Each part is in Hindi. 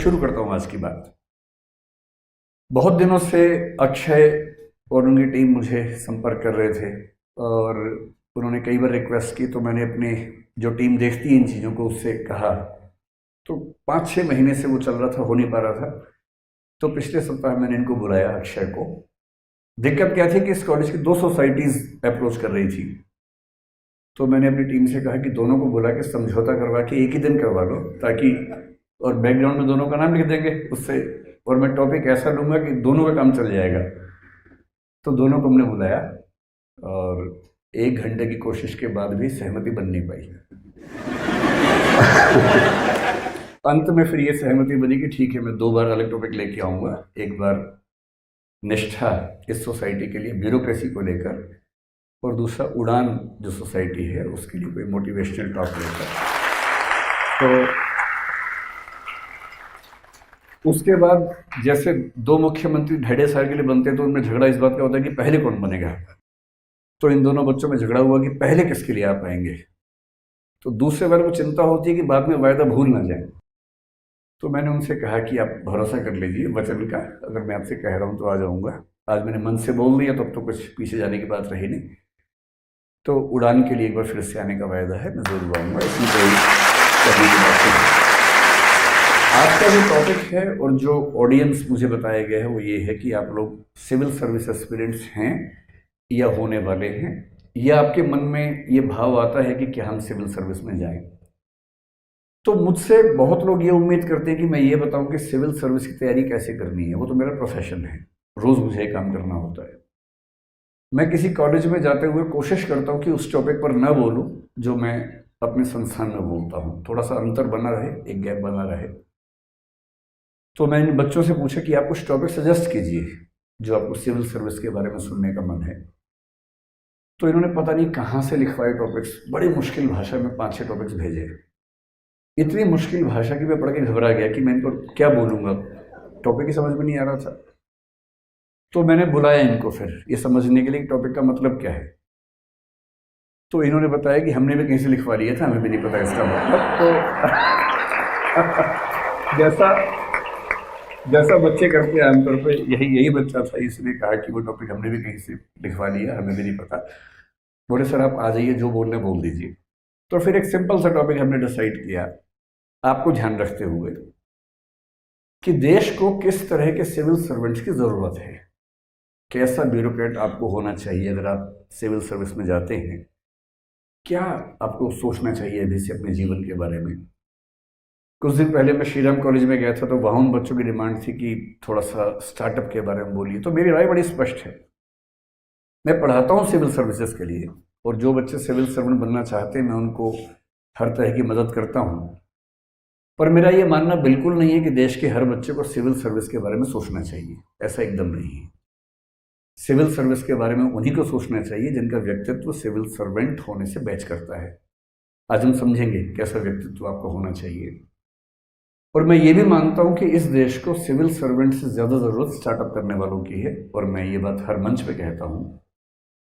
शुरू करता हूँ आज की बात। बहुत दिनों से अक्षय और उनकी टीम मुझे संपर्क कर रहे थे और उन्होंने कई बार रिक्वेस्ट की, तो मैंने अपने जो टीम देखती है इन चीज़ों को उससे कहा। तो 5-6 महीने से वो चल रहा था, हो नहीं पा रहा था। तो पिछले सप्ताह मैंने इनको बुलाया, अक्षय को। दिक्कत क्या थी कि इस कॉलेज की 2 सोसाइटीज़ अप्रोच कर रही थी। तो मैंने अपनी टीम से कहा कि दोनों को बुला के समझौता करवा के एक ही दिन करवा लो, ताकि और बैकग्राउंड में दोनों का नाम लिख देंगे उससे, और मैं टॉपिक ऐसा लूँगा कि दोनों का काम चल जाएगा। तो दोनों को हमने बुलाया और 1 घंटे की कोशिश के बाद भी सहमति बन नहीं पाई। अंत में फिर ये सहमति बनी कि ठीक है, मैं 2 बार अलग टॉपिक लेके आऊँगा। एक बार निष्ठा इस सोसाइटी के लिए ब्यूरोक्रेसी को लेकर, और दूसरा उड़ान जो सोसाइटी है उसके लिए कोई मोटिवेशनल टॉक लेकर। तो उसके बाद जैसे 2 मुख्यमंत्री ढेढ़े साल के लिए बनते हैं तो उनमें झगड़ा इस बात का होता है कि पहले कौन बनेगा। तो इन दोनों बच्चों में झगड़ा हुआ कि पहले किसके लिए आ पाएंगे। तो दूसरे बार को चिंता होती है कि बाद में वायदा भूल ना जाए। तो मैंने उनसे कहा कि आप भरोसा कर लीजिए वचन का, अगर मैं आपसे कह रहा हूँ तो आ जाऊँगा। आज मैंने मन से बोल दिया, तब तो कुछ पीछे जाने की बात रही नहीं। तो उड़ान के लिए एक बार फिर से आने का वायदा है, मैं जरूर आऊँगा। इसमें कोई करने की बात नहीं। आज का जो टॉपिक है और जो ऑडियंस मुझे बताया गया है वो ये है कि आप लोग सिविल सर्विस एस्पिरेंट्स हैं या होने वाले हैं, या आपके मन में ये भाव आता है कि क्या हम सिविल सर्विस में जाएं। तो मुझसे बहुत लोग ये उम्मीद करते हैं कि मैं ये बताऊं कि सिविल सर्विस की तैयारी कैसे करनी है। वो तो मेरा प्रोफेशन है, रोज़ मुझे काम करना होता है। मैं किसी कॉलेज में जाते हुए कोशिश करता हूँ कि उस टॉपिक पर न बोलूँ जो मैं अपने संस्थान में बोलता हूँ। थोड़ा सा अंतर बना रहे, एक गैप बना रहे। तो मैं इन बच्चों से पूछा कि आप कुछ टॉपिक सजेस्ट कीजिए जो आपको सिविल सर्विस के बारे में सुनने का मन है। तो इन्होंने पता नहीं कहाँ से लिखवाए टॉपिक्स, बड़ी मुश्किल भाषा में 5-6 टॉपिक्स भेजे। इतनी मुश्किल भाषा की मैं पढ़ के घबरा गया कि मैं इनको क्या बोलूँगा, टॉपिक ही समझ में नहीं आ रहा था। तो मैंने बुलाया इनको फिर ये समझने के लिए टॉपिक का मतलब क्या है। तो इन्होंने बताया कि हमने भी कहीं से लिखवा लिया था, हमें भी नहीं पता इसका मतलब। तो जैसा जैसा बच्चे करते हैं आमतौर पे, यही बच्चा था, इसने कहा कि वो टॉपिक हमने भी कहीं से लिखवा लिया, हमें भी नहीं पता। बोले सर आप आ जाइए, जो बोलने बोल दीजिए। तो फिर एक सिंपल सा टॉपिक हमने डिसाइड किया, आपको ध्यान रखते हुए कि देश को किस तरह के सिविल सर्वेंट्स की ज़रूरत है, कैसा ब्यूरोक्रेट आपको होना चाहिए अगर आप सिविल सर्विस में जाते हैं, क्या आपको सोचना चाहिए अभी से अपने जीवन के बारे में। कुछ दिन पहले मैं श्रीराम कॉलेज में गया था, तो वहाँ उन बच्चों की डिमांड थी कि थोड़ा सा स्टार्टअप के बारे में बोलिए। तो मेरी राय बड़ी स्पष्ट है, मैं पढ़ाता हूँ सिविल सर्विसेज के लिए, और जो बच्चे सिविल सर्वेंट बनना चाहते हैं मैं उनको हर तरह की मदद करता हूँ। पर मेरा ये मानना बिल्कुल नहीं है कि देश के हर बच्चे को सिविल सर्विस के बारे में सोचना चाहिए, ऐसा एकदम नहीं है। सिविल सर्विस के बारे में उन्हीं को सोचना चाहिए जिनका व्यक्तित्व सिविल सर्वेंट होने से बैच करता है। आज हम समझेंगे कैसा व्यक्तित्व आपको होना चाहिए। और मैं ये भी मानता हूं कि इस देश को सिविल सर्वेंट से ज़्यादा ज़रूरत स्टार्टअप करने वालों की है, और मैं ये बात हर मंच पे कहता हूं।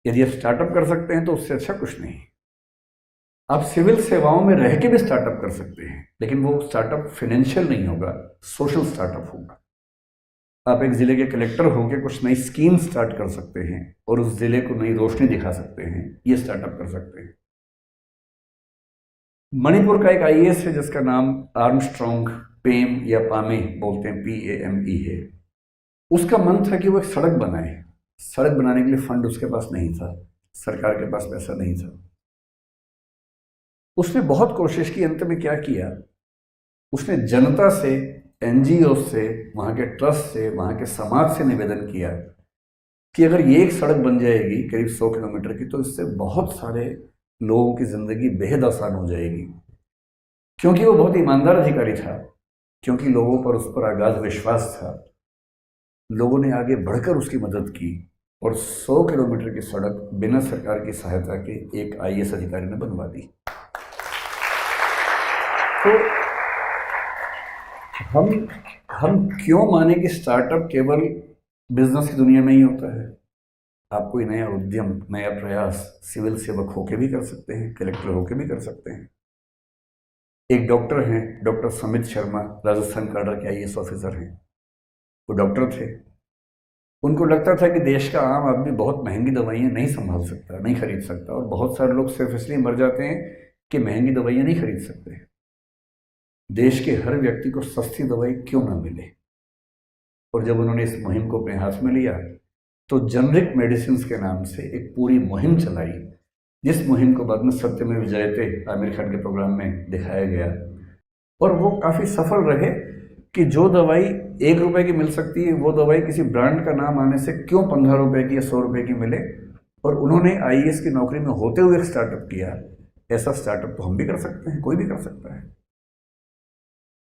यदि आप स्टार्टअप कर सकते हैं तो उससे अच्छा कुछ नहीं। आप सिविल सेवाओं में रह के भी स्टार्टअप कर सकते हैं, लेकिन वो स्टार्टअप फाइनेंशियल नहीं होगा, सोशल स्टार्टअप होगा। आप एक ज़िले के कलेक्टर होकर कुछ नई स्कीम स्टार्ट कर सकते हैं और उस ज़िले को नई रोशनी दिखा सकते हैं, ये स्टार्टअप कर सकते हैं। मणिपुर का एक आईएएस है जिसका नाम आर्मस्ट्रॉन्ग पेम या पामे बोलते हैं, PAME है। उसका मन था कि वो एक सड़क बनाए। सड़क बनाने के लिए फंड उसके पास नहीं था, सरकार के पास पैसा नहीं था। उसने बहुत कोशिश की, अंत में क्या किया, उसने जनता से, NGO से, वहाँ के ट्रस्ट से, वहाँ के समाज से निवेदन किया कि अगर ये एक सड़क बन जाएगी करीब 100 किलोमीटर की, तो इससे बहुत सारे लोगों की ज़िंदगी बेहद आसान हो जाएगी। क्योंकि वो बहुत ईमानदार अधिकारी था, क्योंकि लोगों पर उस पर अगाध विश्वास था, लोगों ने आगे बढ़कर उसकी मदद की, और 100 किलोमीटर की सड़क बिना सरकार की सहायता के एक IAS अधिकारी ने बनवा दी। तो हम क्यों माने कि स्टार्टअप केवल बिजनेस की दुनिया में ही होता है। आप कोई नया उद्यम, नया प्रयास सिविल सेवक होके भी कर सकते हैं, कलेक्टर होके भी कर सकते हैं। एक डॉक्टर हैं, डॉक्टर समित शर्मा, राजस्थान कैडर के आईएएस ऑफिसर हैं। वो डॉक्टर थे। उनको लगता था कि देश का आम आदमी बहुत महंगी दवाइयाँ नहीं संभाल सकता, नहीं खरीद सकता, और बहुत सारे लोग सिर्फ इसलिए मर जाते हैं कि महंगी दवाइयाँ नहीं खरीद सकते। देश के हर व्यक्ति को सस्ती दवाई क्यों ना मिले। और जब उन्होंने इस मुहिम को अपने हाथ में लिया तो जेनरिक मेडिसिन के नाम से एक पूरी मुहिम चलाई, जिस मुहिम को बाद में सत्यमेव जयते आमिर खान के प्रोग्राम में दिखाया गया। और वो काफ़ी सफल रहे कि जो दवाई 1 रुपए की मिल सकती है, वो दवाई किसी ब्रांड का नाम आने से क्यों 15 रुपए की या 100 रुपए की मिले। और उन्होंने आईएएस की नौकरी में होते हुए एक स्टार्टअप किया। ऐसा स्टार्टअप तो हम भी कर सकते हैं, कोई भी कर सकता है।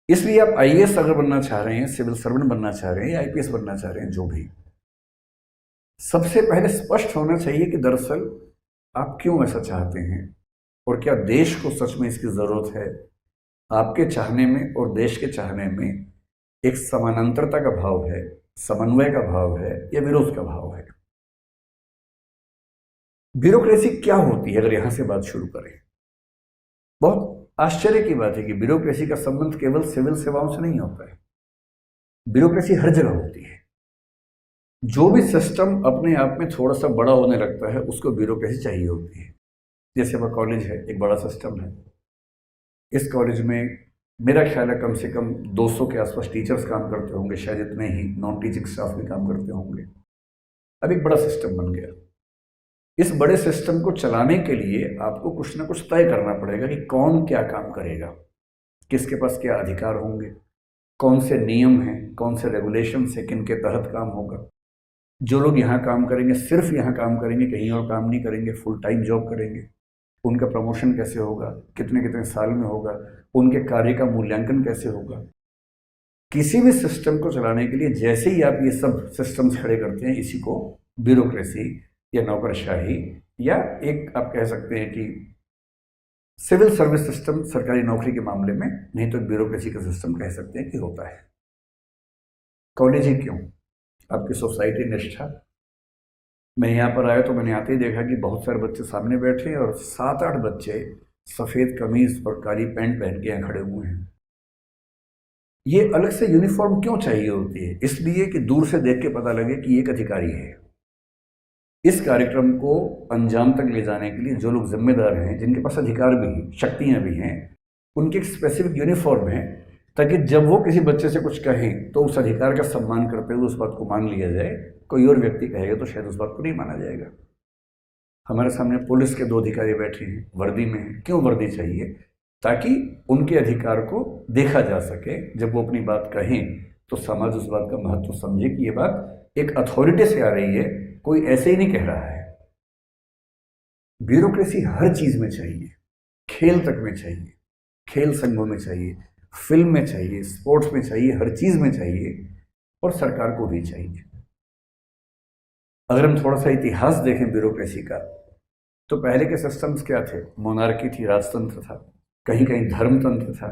इसलिए आप आईएएस अगर बनना चाह रहे हैं, सिविल सर्वेंट बनना चाह रहे हैं या आईपीएस बनना चाह रहे हैं, जो भी, सबसे पहले स्पष्ट होना चाहिए कि दरअसल आप क्यों ऐसा चाहते हैं और क्या देश को सच में इसकी ज़रूरत है। आपके चाहने में और देश के चाहने में एक समानांतरता का भाव है, समन्वय का भाव है या विरोध का भाव है। ब्यूरोक्रेसी क्या होती है, अगर यहां से बात शुरू करें। बहुत आश्चर्य की बात है कि ब्यूरोक्रेसी का संबंध केवल सिविल सेवाओं से नहीं होता है। ब्यूरोक्रेसी हर जगह होती है। जो भी सिस्टम अपने आप में थोड़ा सा बड़ा होने लगता है उसको ब्यूरोक्रेसी चाहिए होती है। जैसे हमारा कॉलेज है, एक बड़ा सिस्टम है। इस कॉलेज में मेरा ख्याल है कम से कम 200 के आसपास टीचर्स काम करते होंगे, शायद इतने ही नॉन टीचिंग स्टाफ भी काम करते होंगे। अब एक बड़ा सिस्टम बन गया। इस बड़े सिस्टम को चलाने के लिए आपको कुछ ना कुछ तय करना पड़ेगा कि कौन क्या काम करेगा, किसके पास क्या अधिकार होंगे, कौन से नियम हैं, कौन से रेगुलेशन है, किन के तहत काम होगा। जो लोग यहाँ काम करेंगे सिर्फ यहाँ काम करेंगे, कहीं और काम नहीं करेंगे, फुल टाइम जॉब करेंगे। उनका प्रमोशन कैसे होगा, कितने कितने साल में होगा, उनके कार्य का मूल्यांकन कैसे होगा। किसी भी सिस्टम को चलाने के लिए जैसे ही आप ये सब सिस्टम्स खड़े करते हैं, इसी को ब्यूरोक्रेसी या नौकरशाही या एक आप कह सकते हैं कि सिविल सर्विस सिस्टम सरकारी नौकरी के मामले में, नहीं तो ब्यूरोक्रेसी का सिस्टम कह सकते हैं कि होता है। कॉलेज ही क्यों, आपकी सोसाइटी निष्ठा। मैं यहाँ पर आया तो मैंने आते ही देखा कि बहुत सारे बच्चे सामने बैठे हैं और 7-8 बच्चे सफ़ेद कमीज और काली पैंट पहन के यहाँ खड़े हुए हैं। ये अलग से यूनिफॉर्म क्यों चाहिए होती है? इसलिए कि दूर से देख के पता लगे कि एक अधिकारी है। इस कार्यक्रम को अंजाम तक ले जाने के लिए जो लोग जिम्मेदार हैं, जिनके पास अधिकार भी हैं, शक्तियाँ भी हैं, उनकी एक स्पेसिफिक यूनिफॉर्म है, ताकि जब वो किसी बच्चे से कुछ कहें तो उस अधिकार का सम्मान करते हुए उस बात को मान लिया जाए। कोई और व्यक्ति कहेगा तो शायद उस बात को नहीं माना जाएगा। हमारे सामने पुलिस के 2 अधिकारी बैठे हैं, वर्दी में हैं। क्यों वर्दी चाहिए? ताकि उनके अधिकार को देखा जा सके। जब वो अपनी बात कहें तो समाज उस बात का महत्व समझे कि ये बात एक अथॉरिटी से आ रही है, कोई ऐसे ही नहीं कह रहा है। ब्यूरोक्रेसी हर चीज में चाहिए, खेल तक में चाहिए, खेल संघों में चाहिए, फिल्म में चाहिए, स्पोर्ट्स में चाहिए, हर चीज में चाहिए, और सरकार को भी चाहिए। अगर हम थोड़ा सा इतिहास देखें ब्यूरोक्रेसी का, तो पहले के सिस्टम्स क्या थे? मोनार्की थी, राजतंत्र था, कहीं कहीं धर्मतंत्र था।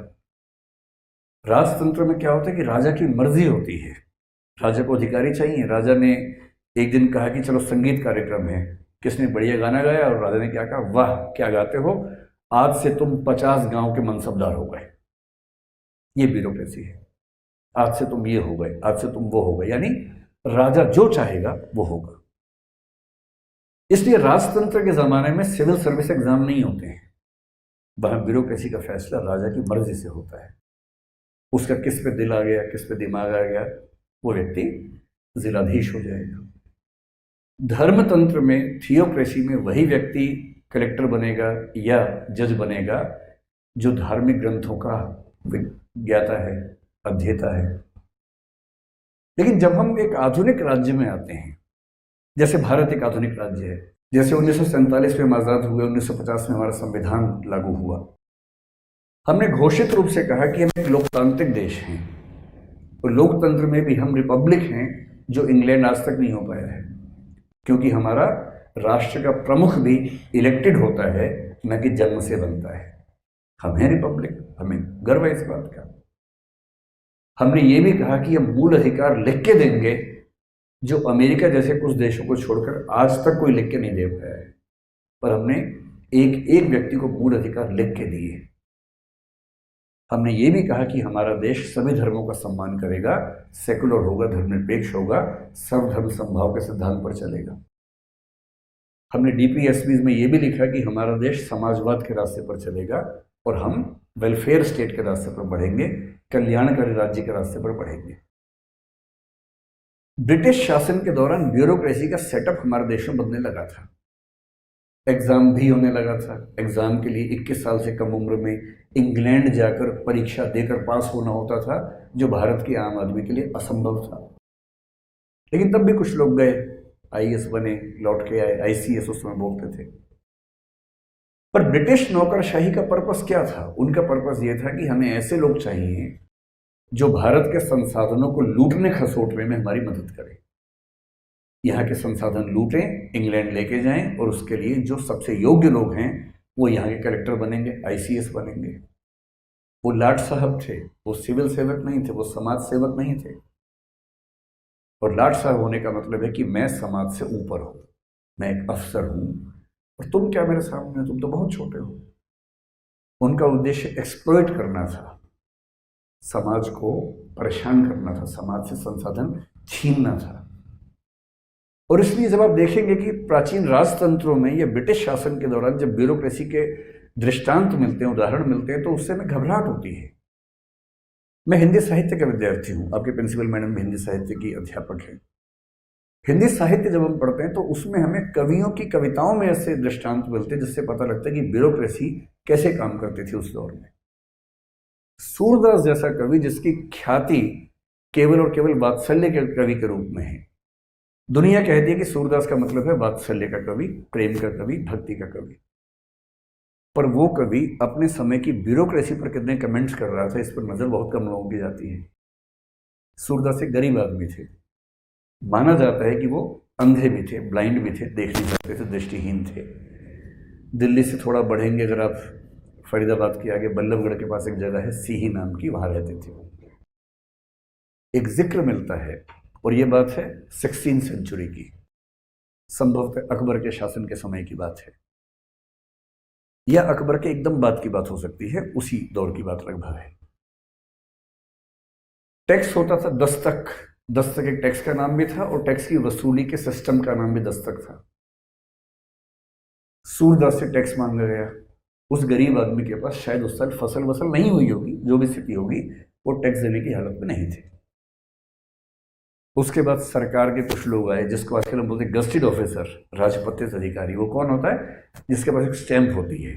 राजतंत्र में क्या होता है कि राजा की मर्जी होती है, राजा को अधिकारी चाहिए। राजा ने एक दिन कहा कि चलो संगीत कार्यक्रम है, किसने बढ़िया गाना गाया, और राजा ने क्या कहा, वाह क्या गाते हो, आज से तुम 50 गांव के मनसबदार हो गए। ये ब्यूरोक्रेसी है। आज से तुम ये हो गए, आज से तुम वो हो गए, यानी राजा जो चाहेगा वो होगा। इसलिए राजतंत्र के जमाने में सिविल सर्विस एग्जाम नहीं होते हैं। वहां ब्यूरोक्रेसी का फैसला राजा की मर्जी से होता है। उसका किस पे दिल आ गया, किस पे दिमाग आ गया, वो व्यक्ति जिलाधीश हो जाएगा। धर्मतंत्र में, थियोक्रेसी में, वही व्यक्ति कलेक्टर बनेगा या जज बनेगा जो धार्मिक ग्रंथों का ज्ञाता है, अध्येता है। लेकिन जब हम एक आधुनिक राज्य में आते हैं, जैसे भारत एक आधुनिक राज्य है, जैसे 1947 में हम आज़ाद हुए, 1950 में हमारा संविधान लागू हुआ, हमने घोषित रूप से कहा कि हम एक लोकतांत्रिक देश हैं, और लोकतंत्र में भी हम रिपब्लिक हैं, जो इंग्लैंड आज तक नहीं हो पाया है, क्योंकि हमारा राष्ट्र का प्रमुख भी इलेक्टेड होता है, न कि जन्म से बनता है। हम हैं रिपब्लिक, हमें गर्व है इस बात का। हमने ये भी कहा कि हम मूल अधिकार लिख के देंगे, जो अमेरिका जैसे कुछ देशों को छोड़कर आज तक कोई लिख के नहीं दे पाया है, पर हमने एक एक व्यक्ति को मूल अधिकार लिख के दिए। हमने ये भी कहा कि हमारा देश सभी धर्मों का सम्मान करेगा, सेकुलर होगा, धर्मनिरपेक्ष होगा, सर्वधर्म समभाव के सिद्धांत पर चलेगा। हमने डीपीएसबी में ये भी लिखा कि हमारा देश समाजवाद के रास्ते पर चलेगा और हम वेलफेयर स्टेट के रास्ते पर बढ़ेंगे, कल्याणकारी राज्य के रास्ते पर बढ़ेंगे। ब्रिटिश शासन के दौरान ब्यूरोक्रेसी का सेटअप हमारे देश में बनने लगा था। एग्जाम भी होने लगा था। एग्जाम के लिए 21 साल से कम उम्र में इंग्लैंड जाकर परीक्षा देकर पास होना होता था, जो भारत के आम आदमी के लिए असंभव था। लेकिन तब भी कुछ लोग गए, आईएएस बने, लौट के आए, आईसीएस उस समय बोलते थे। पर ब्रिटिश नौकरशाही का पर्पस क्या था? उनका पर्पस यह था कि हमें ऐसे लोग चाहिए जो भारत के संसाधनों को लूटने खसोटने में हमारी मदद करें। यहाँ के संसाधन लूटें, इंग्लैंड लेके जाएं, और उसके लिए जो सबसे योग्य लोग हैं वो यहाँ के कलेक्टर बनेंगे, आईसीएस बनेंगे। वो लाट साहब थे, वो सिविल सेवक नहीं थे, वो समाज सेवक नहीं थे। और लाट साहब होने का मतलब है कि मैं समाज से ऊपर हूँ, मैं एक अफसर हूँ, और तुम क्या मेरे सामने, तुम तो बहुत छोटे हो। उनका उद्देश्य एक्सप्लॉइट करना था, समाज को परेशान करना था, समाज से संसाधन छीनना था। और इसलिए जब आप देखेंगे कि प्राचीन राजतंत्रों में या ब्रिटिश शासन के दौरान जब ब्यूरोक्रेसी के दृष्टांत मिलते हैं, उदाहरण मिलते हैं, तो उससे हमें घबराहट होती है। मैं हिंदी साहित्य का विद्यार्थी हूँ, आपके प्रिंसिपल मैडम भी हिंदी साहित्य की अध्यापक हैं। हिंदी साहित्य जब हम पढ़ते हैं तो उसमें हमें कवियों की कविताओं में ऐसे दृष्टांत मिलते हैं जिससे पता लगता है कि ब्यूरोक्रेसी कैसे काम करती थी उस दौर में। सूरदास जैसा कवि जिसकी ख्याति केवल और केवल वात्सल्य के कवि के रूप में है। दुनिया कहती है कि सूरदास का मतलब है वात्सल्य का कवि, प्रेम का कवि, भक्ति का कवि। पर वो कवि अपने समय की ब्यूरोक्रेसी पर कितने कमेंट्स कर रहा था, इस पर नजर बहुत कम लोगों की जाती है। सूरदास एक गरीब आदमी थे, माना जाता है कि वो अंधे भी थे, ब्लाइंड भी थे, देख नहीं सकते थे, दृष्टिहीन थे। दिल्ली से थोड़ा बढ़ेंगे अगर आप, फरीदाबाद के आगे बल्लभगढ़ के पास एक जगह है सीही नाम की, वहां रहते थे। एक जिक्र मिलता है, और ये बात है 16वीं सेंचुरी की, संभवतः अकबर के शासन के समय की बात है, या अकबर के एकदम बाद की बात हो सकती है, उसी दौर की बात लगभग है। टैक्स होता था दस्तक। दस्तक एक टैक्स का नाम भी था, और टैक्स की वसूली के सिस्टम का नाम भी दस्तक था। सूरदास से टैक्स मांगा गया। उस गरीब आदमी के पास शायद उस साल फसल वसल नहीं हुई होगी, जो भी स्थिति होगी, वो टैक्स देने की हालत में नहीं थे। उसके बाद सरकार के कुछ लोग आए, जिसको आजकल हम बोलते हैं गस्टेड ऑफिसर, राजपत्रित अधिकारी। वो कौन होता है? जिसके पास एक स्टैंप होती है।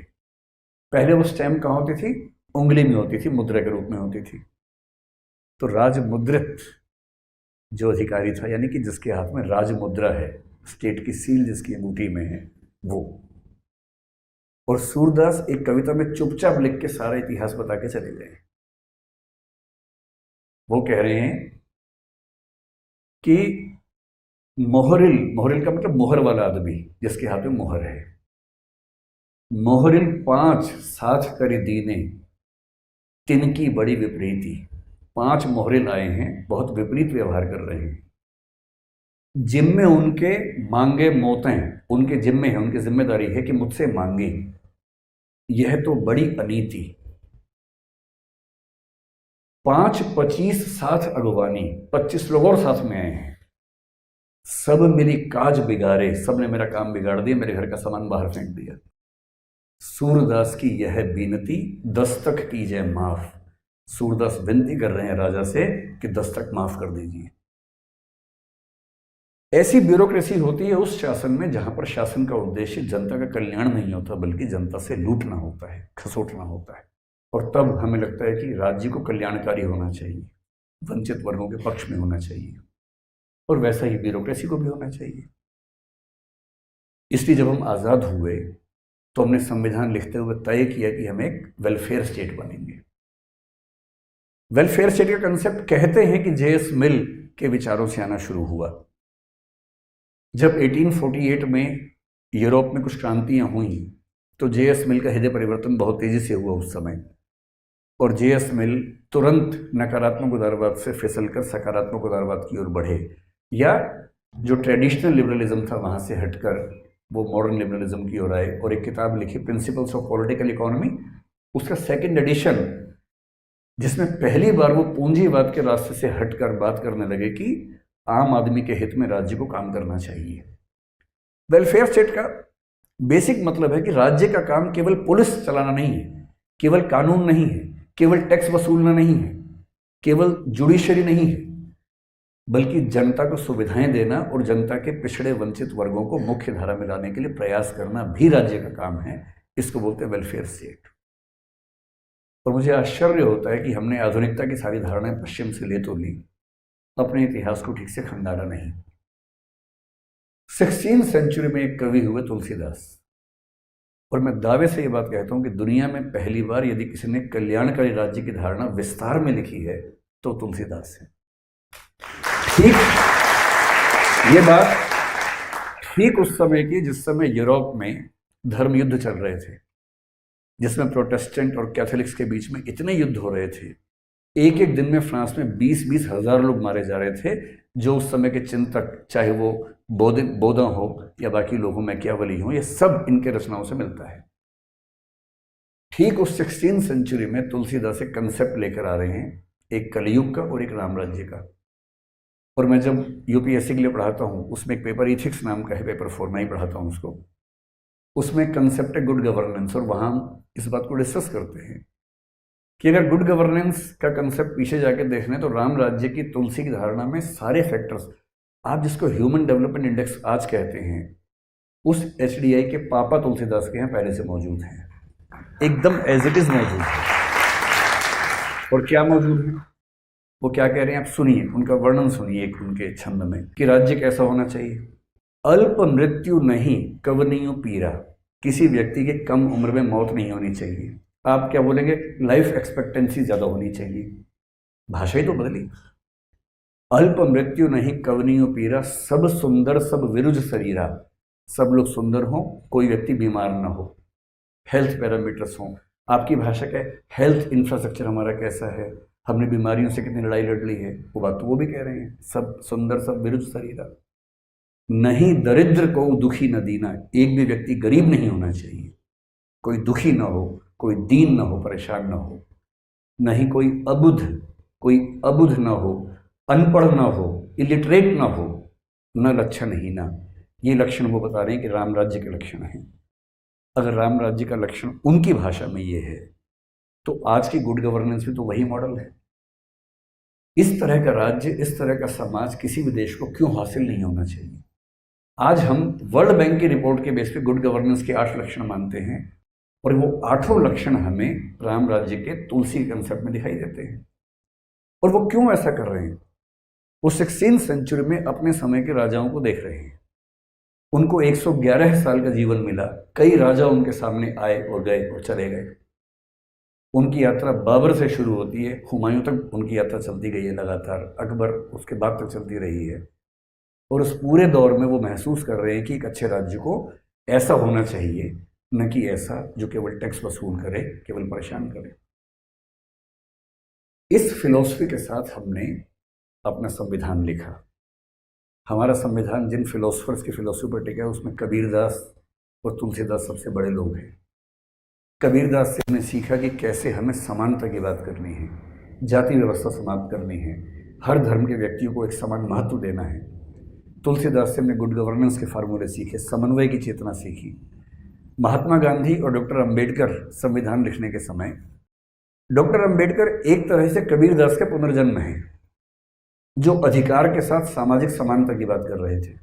पहले वो स्टैंप कहाँ होती थी? उंगली में होती थी, मुद्रा के रूप में होती थी। तो राजमुद्रित जो अधिकारी था, यानी कि जिसके हाथ में राजमुद्रा है, स्टेट की सील जिसकी अंगूठी में है, वो। और सूरदास एक कविता में चुपचाप लिख के सारा इतिहास बता के चले गए। वो कह रहे हैं कि मोहरिल, मोहरिल का मतलब मोहर वाला आदमी, जिसके हाथ में मोहर है, मोहरिल 5 साथ कर दीने तिनकी बड़ी विपरीती। 5 मोहरिल आए हैं, बहुत विपरीत व्यवहार कर रहे हैं। जिम्मे उनके मांगे मोतें, उनके जिम्मे है, उनकी जिम्मेदारी है कि मुझसे मांगे। यह तो बड़ी अनीति। 5 25 साथ अगवानी, 25 लोग और साथ में आए हैं। सब मिली काज बिगाड़े, सबने मेरा काम बिगाड़ दिया, मेरे घर का सामान बाहर फेंक दिया। सूरदास की यह बीनती दस्तक कीजिए माफ। सूरदास विनती कर रहे हैं राजा से कि दस्तक माफ कर दीजिए। ऐसी ब्यूरोक्रेसी होती है उस शासन में जहां पर शासन का उद्देश्य जनता का कल्याण नहीं होता, बल्कि जनता से लूटना होता है, खसोटना होता है। और तब हमें लगता है कि राज्य को कल्याणकारी होना चाहिए, वंचित वर्गों के पक्ष में होना चाहिए, और वैसा ही ब्यूरोक्रेसी को भी होना चाहिए। इसलिए जब हम आज़ाद हुए तो हमने संविधान लिखते हुए तय किया कि हम एक वेलफेयर स्टेट बनेंगे। वेलफेयर स्टेट का कंसेप्ट कहते हैं कि जेएस मिल के विचारों से आना शुरू हुआ। जब 1848 में यूरोप में कुछ क्रांतियां हुई तो जेएस मिल का हृदय परिवर्तन बहुत तेजी से हुआ उस समय, और जेएस मिल तुरंत नकारात्मक उदारवाद से फिसलकर सकारात्मक उदारवाद की ओर बढ़े, या जो ट्रेडिशनल लिबरलिज्म था वहां से हटकर वो मॉडर्न लिबरलिज्म की ओर आए, और एक किताब लिखी प्रिंसिपल्स ऑफ पॉलिटिकल इकोनॉमी। उसका 2nd एडिशन जिसमें पहली बार वो पूंजीवाद के रास्ते से हटकर बात करने लगे कि आम आदमी के हित में राज्य को काम करना चाहिए। वेलफेयर स्टेट का बेसिक मतलब है कि राज्य का काम केवल पुलिस चलाना नहीं है, केवल कानून नहीं है, केवल टैक्स वसूलना नहीं है, केवल जुडिशरी नहीं है, बल्कि जनता को सुविधाएं देना और जनता के पिछड़े वंचित वर्गों को मुख्य धारा में लाने के लिए प्रयास करना भी राज्य का काम है। इसको बोलते हैं वेलफेयर स्टेट। और मुझे आश्चर्य होता है कि हमने आधुनिकता की सारी धारणाएं पश्चिम से ले तो ली, अपने इतिहास को ठीक से खंगाला नहीं। 16वीं सेंचुरी में एक कवि हुए तुलसीदास, और मैं दावे से ये बात कहता हूं कि दुनिया में पहली बार यदि किसी ने कल्याणकारी राज्य की धारणा विस्तार में लिखी है तो तुलसीदास है। ठीक ये बात ठीक उस समय की जिस समय यूरोप में धर्म युद्ध चल रहे थे, जिसमें प्रोटेस्टेंट और कैथोलिक्स के बीच में इतने युद्ध हो रहे थे। एक एक दिन में फ्रांस में 20-20 हजार लोग मारे जा रहे थे, जो उस समय के चिंतक, चाहे वो बोधा हो या बाकी लोगों में मैकियावेली हो, ये सब इनके रचनाओं से मिलता है। ठीक उस 16वीं सेंचुरी में तुलसीदास एक कंसेप्ट लेकर आ रहे हैं, एक कलयुग का और एक राम राज्य का। और मैं जब यूपीएससी के लिए पढ़ाता हूँ, उसमें एक पेपर इथिक्स नाम का है, पेपर 4 में ही पढ़ाता हूँ उसको। उसमें कंसेप्ट है गुड गवर्नेंस, और वहाँ हम इस बात को डिस्कस करते हैं कि अगर गुड गवर्नेंस का कंसेप्ट पीछे जाके देखने तो राम राज्य की तुलसी की धारणा में सारे फैक्टर्स, आप जिसको ह्यूमन डेवलपमेंट इंडेक्स आज कहते हैं, उस HDI के पापा तुलसीदास के यहाँ पहले से मौजूद हैं, एकदम एज इट इज मौजूद है। और क्या मौजूद है, वो क्या कह रहे हैं आप सुनिए, उनका वर्णन सुनिए एक उनके छंद में कि राज्य कैसा होना चाहिए। अल्प मृत्यु नहीं कवनियों पीरा, किसी व्यक्ति के कम उम्र में मौत नहीं होनी चाहिए। आप क्या बोलेंगे, लाइफ एक्सपेक्टेंसी ज्यादा होनी चाहिए। भाषा ही तो बदली। अल्प मृत्यु नहीं कवनियों पीरा, सब सुंदर सब विरुज शरीरा, सब लोग सुंदर हो, कोई व्यक्ति बीमार ना हो, हेल्थ पैरामीटर्स हो। आपकी भाषा क्या है, हेल्थ इंफ्रास्ट्रक्चर हमारा कैसा है, हमने बीमारियों से कितनी लड़ाई लड़ ली है, वो बात तो वो भी कह रहे हैं, सब सुंदर सब विरुज शरीरा। नहीं दरिद्र को दुखी न दीना, एक भी व्यक्ति गरीब नहीं होना चाहिए, कोई दुखी ना हो, कोई दीन ना हो, परेशान ना हो। नहीं कोई अबुध ना हो, अनपढ़ ना हो, इलिटरेट ना हो, न लक्षणहीना। ये लक्षण वो बता रहे हैं कि राम राज्य के लक्षण हैं। अगर राम राज्य का लक्षण उनकी भाषा में ये है, तो आज की गुड गवर्नेंस भी तो वही मॉडल है। इस तरह का राज्य, इस तरह का समाज किसी भी देश को क्यों हासिल नहीं होना चाहिए। आज हम वर्ल्ड बैंक की रिपोर्ट के बेस पे गुड गवर्नेंस के 8 लक्षण मानते हैं, और वो 8 लक्षण हमें राम राज्य के तुलसी कंसेप्ट में दिखाई देते हैं। और वो क्यों ऐसा कर रहे हैं, वो 16वीं सेंचुरी में अपने समय के राजाओं को देख रहे हैं। उनको 111 साल का जीवन मिला, कई राजा उनके सामने आए और गए और चले गए। उनकी यात्रा बाबर से शुरू होती है, हुमायूं तक उनकी यात्रा चलती गई है लगातार, अकबर उसके बाद तक चलती रही है। और उस पूरे दौर में वो महसूस कर रहे हैं कि एक अच्छे राज्य को ऐसा होना चाहिए, न कि ऐसा जो केवल टैक्स वसूल करे, केवल परेशान करे। इस फिलॉसफी के साथ हमने अपना संविधान लिखा। हमारा संविधान जिन फिलोसफर्स की फिलोसफी पर टिका है, उसमें कबीरदास और तुलसीदास सबसे बड़े लोग हैं। कबीरदास से हमने सीखा कि कैसे हमें समानता की बात करनी है, जाति व्यवस्था समाप्त करनी है, हर धर्म के व्यक्तियों को एक समान महत्व देना है। तुलसीदास से हमने गुड गवर्नेंस के फार्मूले सीखे, समन्वय की चेतना सीखी। महात्मा गांधी और डॉक्टर अंबेडकर संविधान लिखने के समय, डॉक्टर अंबेडकर एक तरह से कबीरदास के पुनर्जन्म हैं, जो अधिकार के साथ सामाजिक समानता की बात कर रहे थे।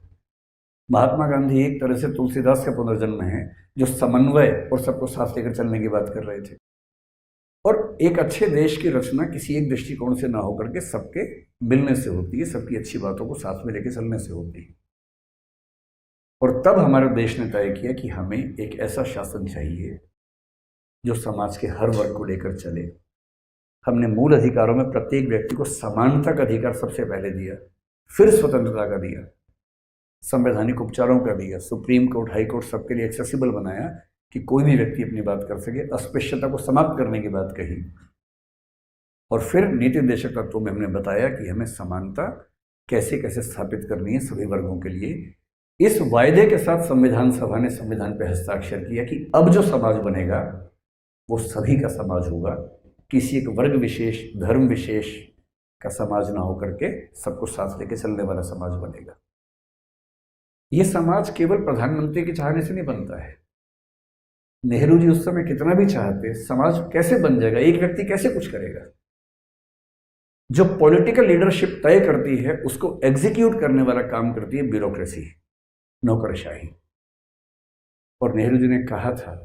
महात्मा गांधी एक तरह से तुलसीदास का पुनर्जन्म है, जो समन्वय और सबको साथ लेकर चलने की बात कर रहे थे। और एक अच्छे देश की रचना किसी एक दृष्टिकोण से ना होकर के सबके मिलने से होती है, सबकी अच्छी बातों को साथ में लेकर चलने से होती है। और तब हमारे देश ने तय किया कि हमें एक ऐसा शासन चाहिए जो समाज के हर वर्ग को लेकर चले। हमने मूल अधिकारों में प्रत्येक व्यक्ति को समानता का अधिकार सबसे पहले दिया, फिर स्वतंत्रता का दिया, संवैधानिक उपचारों का दिया, सुप्रीम कोर्ट, हाई कोर्ट सबके लिए एक्सेसिबल बनाया कि कोई भी व्यक्ति अपनी बात कर सके, अस्पृश्यता को समाप्त करने की बात कही। और फिर नीति निर्देशक तत्वों में हमने बताया कि हमें समानता कैसे कैसे स्थापित करनी है सभी वर्गों के लिए। इस वायदे के साथ संविधान सभा ने संविधान पर हस्ताक्षर किया कि अब जो समाज बनेगा वो सभी का समाज होगा, किसी एक वर्ग विशेष, धर्म विशेष का समाज ना होकर के सबको साथ लेके चलने वाला समाज बनेगा। ये समाज केवल प्रधानमंत्री के चाहने से नहीं बनता है। नेहरू जी उस समय कितना भी चाहते, समाज कैसे बन जाएगा, एक व्यक्ति कैसे कुछ करेगा। जो पॉलिटिकल लीडरशिप तय करती है उसको एग्जीक्यूट करने वाला काम करती है ब्यूरोक्रेसी, नौकरशाही। और नेहरू जी ने कहा था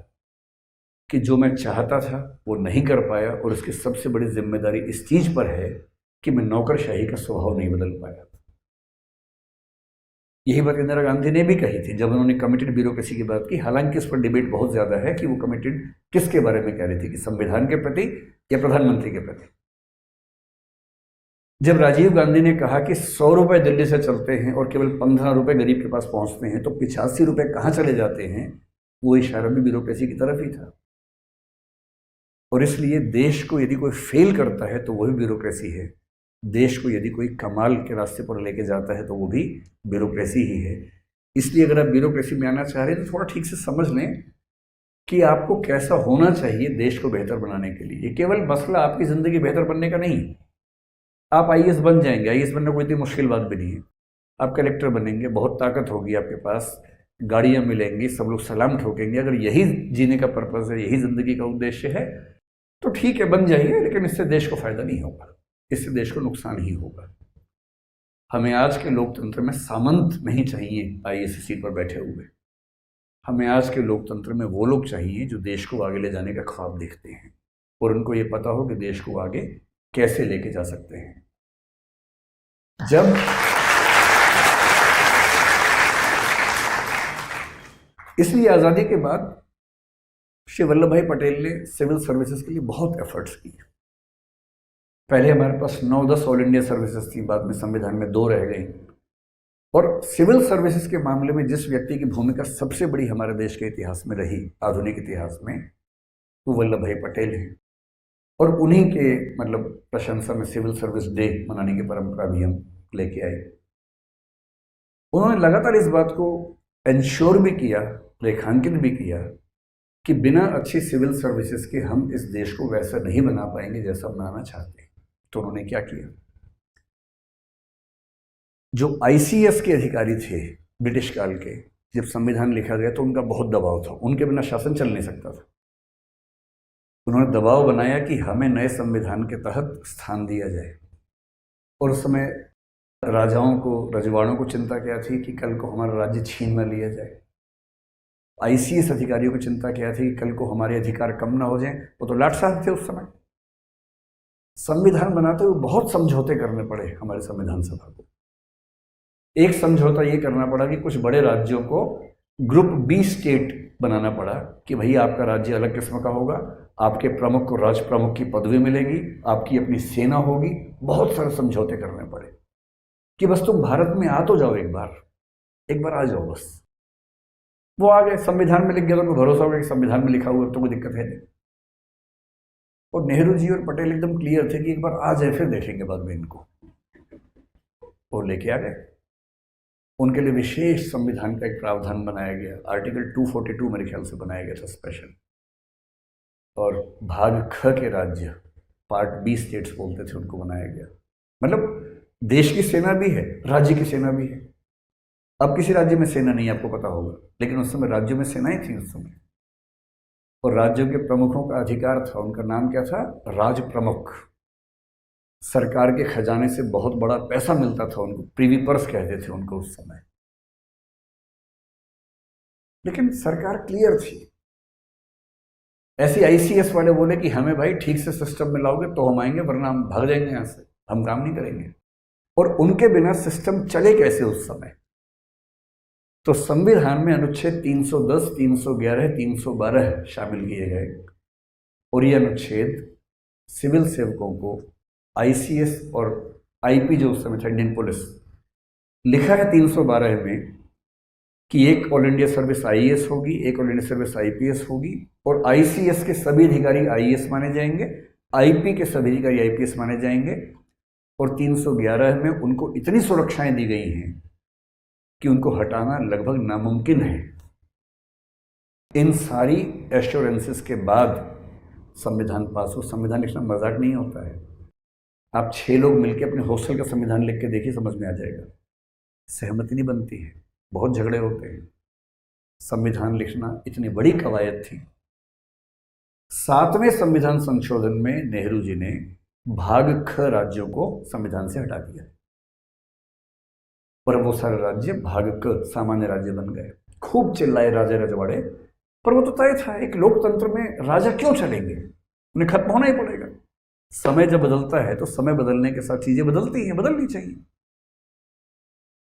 कि जो मैं चाहता था वो नहीं कर पाया, और उसकी सबसे बड़ी जिम्मेदारी इस चीज पर है कि मैं नौकरशाही का स्वभाव नहीं बदल पाया। यही बात इंदिरा गांधी ने भी कही थी जब उन्होंने कमिटेड ब्यूरोक्रेसी की बात की। हालांकि इस पर डिबेट बहुत ज्यादा है कि वो कमिटेड किसके बारे में कह रही थी, कि संविधान के प्रति या प्रधानमंत्री के प्रति। जब राजीव गांधी ने कहा कि 100 रुपए दिल्ली से चलते हैं और केवल 15 रुपए गरीब के पास पहुंचते हैं, तो 85 रुपए कहाँ चले जाते हैं, वो इशारा भी ब्यूरोक्रेसी की तरफ ही था। और इसलिए देश को यदि कोई फेल करता है तो वही ब्यूरोक्रेसी है, देश को यदि कोई कमाल के रास्ते पर लेके जाता है तो वो भी ब्यूरोक्रेसी ही है। इसलिए अगर आप ब्यूरोक्रेसी में आना चाह रहे हैं तो थोड़ा ठीक से समझ लें कि आपको कैसा होना चाहिए देश को बेहतर बनाने के लिए। ये केवल मसला आपकी ज़िंदगी बेहतर बनने का नहीं। आप आईएएस बन जाएंगे, आईएएस बनना कोई इतनी मुश्किल बात भी नहीं है। आप कलेक्टर बनेंगे, बहुत ताकत होगी आपके पास, गाड़ियाँ मिलेंगी, सब लोग सलाम ठोकेंगे। अगर यही जीने का पर्पज़ है, यही ज़िंदगी का उद्देश्य है तो ठीक है, बन जाइए, लेकिन इससे देश को फायदा नहीं होगा, इससे देश को नुकसान ही होगा। हमें आज के लोकतंत्र में सामंत नहीं चाहिए आईएएस सीट पर बैठे हुए। हमें आज के लोकतंत्र में वो लोग चाहिए जो देश को आगे ले जाने का ख्वाब देखते हैं और उनको ये पता हो कि देश को आगे कैसे लेके जा सकते हैं। जब इसलिए आज़ादी के बाद श्री वल्लभ भाई पटेल ने सिविल सर्विसेज के लिए बहुत एफर्ट्स किए। पहले हमारे पास 9-10 ऑल इंडिया सर्विसेज थी, बाद में संविधान में 2 रह गई। और सिविल सर्विसेज के मामले में जिस व्यक्ति की भूमिका सबसे बड़ी हमारे देश के इतिहास में रही, आधुनिक इतिहास में, वो वल्लभ भाई पटेल हैं। और उन्हीं के प्रशंसा में सिविल सर्विस डे मनाने की परंपरा भी हम लेके आए। उन्होंने लगातार इस बात को इंश्योर भी किया, रेखांकित भी किया कि बिना अच्छी सिविल सर्विसेज के हम इस देश को वैसा नहीं बना पाएंगे जैसा बनाना चाहते हैं। तो उन्होंने क्या किया, जो आईसीएस के अधिकारी थे ब्रिटिश काल के, जब संविधान लिखा गया तो उनका बहुत दबाव था, उनके बिना शासन चल नहीं सकता था। उन्होंने दबाव बनाया कि हमें नए संविधान के तहत स्थान दिया जाए। और उस समय राजाओं को, रजवाड़ों को चिंता क्या थी कि कल को हमारा राज्य छीन न लिया जाए। आईसीएस अधिकारियों को चिंता क्या थी कि कल को हमारे अधिकार कम ना हो जाएं। वो तो लाट साहब थे उस समय। संविधान बनाते हुए बहुत समझौते करने पड़े हमारे संविधान सभा को। एक समझौता ये करना पड़ा कि कुछ बड़े राज्यों को ग्रुप बी स्टेट बनाना पड़ा कि भाई आपका राज्य अलग किस्म का होगा, आपके प्रमुख को राज प्रमुख की पदवी मिलेगी, आपकी अपनी सेना होगी। बहुत सारे समझौते करने पड़े कि बस तुम भारत में आ तो जाओ, एक बार आ जाओ बस। वो आ गए, संविधान में लिख गया तो उनको भरोसा हो गया कि संविधान में लिखा हुआ तो कोई दिक्कत है नहीं। और नेहरू जी और पटेल एकदम क्लियर थे कि एक बार आ जाए फिर देखेंगे बाद में इनको, और लेके आ गए। उनके लिए विशेष संविधान का एक प्रावधान बनाया गया, आर्टिकल 242 मेरे ख्याल से बनाया गया था स्पेशल। और भाग ख के राज्य, पार्ट बी स्टेट्स बोलते थे, उनको बनाया गया। देश की सेना भी है, राज्य की सेना भी है। अब किसी राज्य में सेना नहीं, आपको पता होगा, लेकिन उस समय राज्यों में सेनाएं थी उस समय। और राज्यों के प्रमुखों का अधिकार था, उनका नाम क्या था, राज प्रमुख। सरकार के खजाने से बहुत बड़ा पैसा मिलता था उनको, प्रीवी पर्स कहते थे उनको उस समय। लेकिन सरकार क्लियर थी। ऐसे आईसीएस वाले बोले कि हमें भाई ठीक से सिस्टम में लाओगे तो हम आएंगे, वरना हम भाग जाएंगे यहां से, हम काम नहीं करेंगे। और उनके बिना सिस्टम चले कैसे उस समय। तो संविधान में अनुच्छेद 310, 311, 312 शामिल किए गए। और ये अनुच्छेद सिविल सेवकों को आईसीएस और आईपी जो उस समय था, इंडियन पुलिस, लिखा है 312 में कि एक ऑल इंडिया सर्विस आईएएस होगी, एक ऑल इंडिया सर्विस आईपीएस होगी, और आईसीएस के सभी अधिकारी आईएएस माने जाएंगे, आईपी के सभी अधिकारी आईपीएस माने जाएंगे। और 311 में उनको इतनी सुरक्षाएं दी गई हैं कि उनको हटाना लगभग नामुमकिन है। इन सारी एश्योरेंसेस के बाद संविधान पास हो। संविधान लिखना मजाक नहीं होता है। आप 6 लोग मिलकर अपने हॉस्टल का संविधान लिख के देखिए, समझ में आ जाएगा। सहमति नहीं बनती है, बहुत झगड़े होते हैं। संविधान लिखना इतनी बड़ी कवायद थी। 7वें संविधान संशोधन में नेहरू जी ने भाग ख राज्यों को संविधान से हटा दिया और वो सारे राज्य भाग क सामान्य राज्य बन गए। खूब चिल्लाए राजे रजवाड़े, पर वो तो तय था, एक लोकतंत्र में राजा क्यों चलेंगे, उन्हें खत्म होना ही पड़ेगा। समय जब बदलता है तो समय बदलने के साथ चीजें बदलती हैं, बदलनी चाहिए।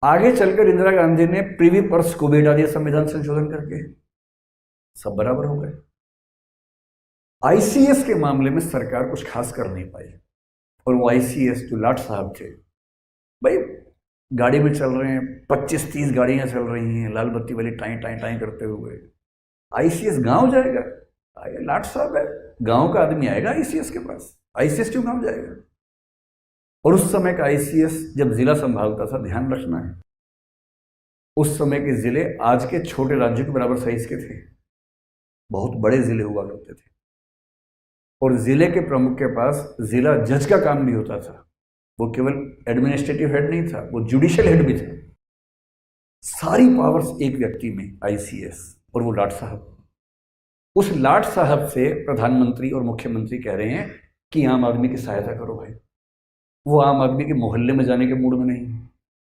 आगे चलकर इंदिरा गांधी ने प्रीवी पर्स को भी हटा दिया संविधान संशोधन करके, सब बराबर हो गए। आईसीएस के मामले में सरकार कुछ खास कर नहीं पाई और वो आईसीएस जो लाट साहब थे, भाई गाड़ी में चल रहे हैं, 25-30 गाड़ियां चल रही हैं लाल बत्ती वाली टाई टाई टाई करते हुए, आईसीएस गांव जाएगा? लाट साहब है, गांव का आदमी आएगा आईसीएस के पास? आईसीएस क्यों गांव जाएगा? और उस समय का आईसीएस जब जिला संभालता था, ध्यान रखना है, उस समय के जिले आज के छोटे राज्यों के बराबर साइज के थे, बहुत बड़े जिले हुआ करते थे। और जिले के प्रमुख के पास जिला जज का काम भी होता था, वो केवल एडमिनिस्ट्रेटिव हेड नहीं था, वो जुडिशियल हेड भी था। सारी पावर्स एक व्यक्ति में, आईसीएस, और वो लाट साहब। उस लाट साहब से प्रधानमंत्री और मुख्यमंत्री कह रहे हैं कि आम आदमी की सहायता करो भाई। वो आम आदमी के मोहल्ले में जाने के मूड में नहीं है।